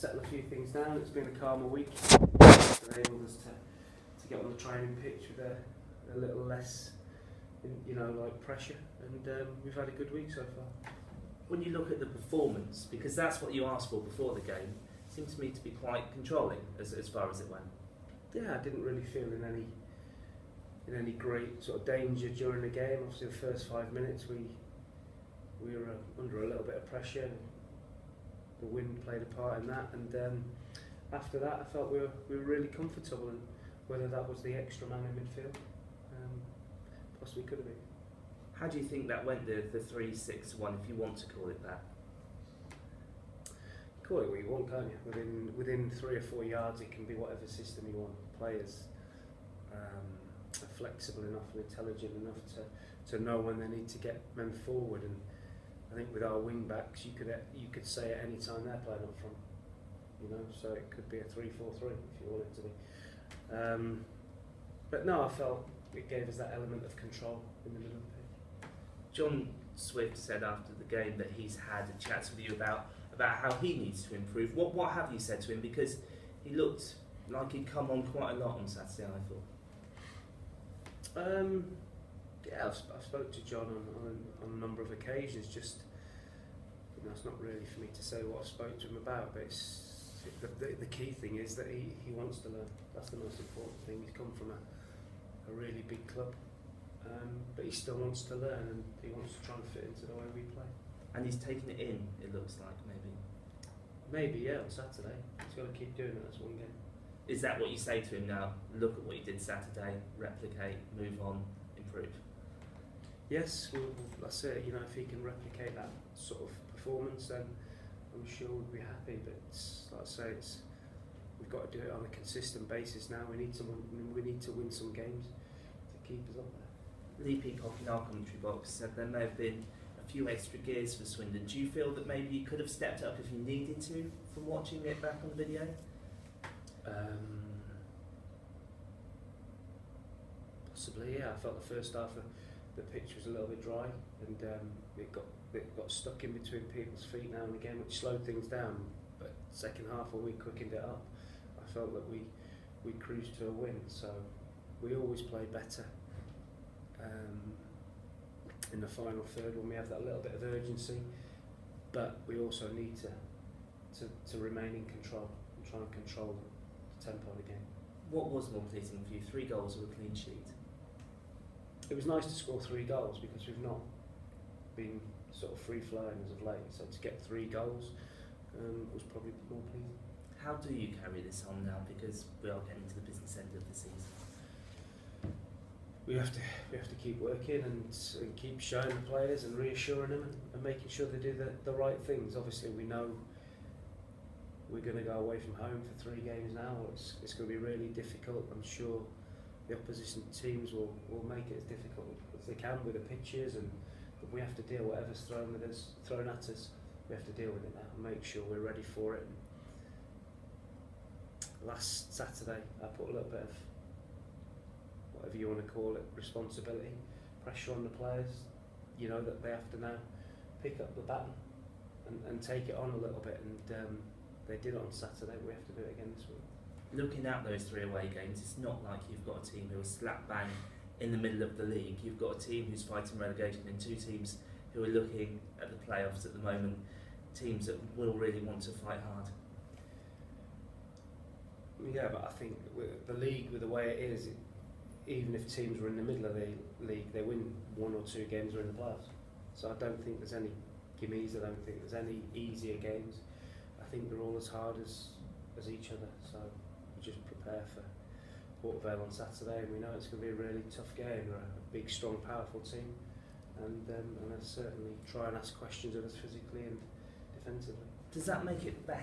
settle a few things down. It's been a calmer week. It's enabled us to get on the training pitch with a little less, pressure, and we've had a good week so far. When you look at the performance, because that's what you asked for before the game, it seems to me to be quite controlling as far as it went. Yeah, I didn't really feel in any great sort of danger during the game. Obviously, the first 5 minutes we were under a little bit of pressure. The wind played a part in that, and after that, I felt we were really comfortable. And whether that was the extra man in midfield, possibly could have been. How do you think that went, the 3-6-1, if you want to call it that? Call it what you want, can't you? Within 3 or 4 yards, it can be whatever system you want. Players are flexible enough and intelligent enough to know when they need to get men forward. And I think with our wing backs, you could say at any time they're playing up front. So it could be a 3-4-3 if you want it to be. But no, I felt it gave us that element of control in the middle of the pitch. John Swift said after the game that he's had a chat with you about how he needs to improve. What have you said to him? Because he looked like he'd come on quite a lot on Saturday, I thought. Yeah, I've spoke to John on a number of occasions. Just, it's not really for me to say what I spoke to him about, but the key thing is that he wants to learn. That's the most important thing. He's come from a really big club, but he still wants to learn, and he wants to try and fit into the way we play. And he's taken it in, it looks like, maybe. Maybe, yeah, on Saturday. He's got to keep doing it. That's one game. Is that what you say to him now? Look at what you did Saturday, replicate, move on, improve? Yes, that's it. If he can replicate that sort of performance, then I'm sure we'll be happy. But like I say, we've got to do it on a consistent basis now. We need to win some games to keep us up there. Lee Peacock in our commentary box said there may have been a few extra gears for Swindon. Do you feel that maybe you could have stepped up if you needed to from watching it back on video? Possibly, yeah. I felt the first half of the pitch was a little bit dry, and it got stuck in between people's feet now and again, which slowed things down. But second half, when we quickened it up, I felt that we cruised to a win. So we always play better in the final third when we have that little bit of urgency, but we also need to remain in control and try and control the tempo of the game. What was more pleasing for you, 3 goals or a clean sheet? It was nice to score 3 goals because we've not been sort of free-flowing as of late, so to get 3 goals was probably more pleasing. How do you carry this on now, because we are getting to the business end of the season? We have to keep working and keep showing the players and reassuring them and making sure they do the right things. Obviously, we know we're going to go away from home for 3 games now. It's going to be really difficult. I'm sure the opposition teams will make it as difficult as they can with the pitches, and we have to deal whatever's thrown at us. We have to deal with it now and make sure we're ready for it. Last Saturday, I put a little bit of, whatever you want to call it, responsibility, pressure on the players. That they have to now pick up the baton and take it on a little bit, and they did it on Saturday. We have to do it again this week. Looking at those 3 away games, it's not like you've got a team who are slap bang in the middle of the league. You've got a team who's fighting relegation and 2 teams who are looking at the playoffs at the moment, teams that will really want to fight hard. Yeah, but I think with the league, with the way it is, even if teams were in the middle of the league, they win 1 or 2 games, they're in the playoffs. So I don't think there's any gimmies, I don't think there's any easier games. I think they're all as hard as each other. So we just prepare for Port Vale on Saturday, and we know it's going to be a really tough game. We're a big, strong, powerful team, and I'll certainly try and ask questions of us physically and defensively. Does that make it better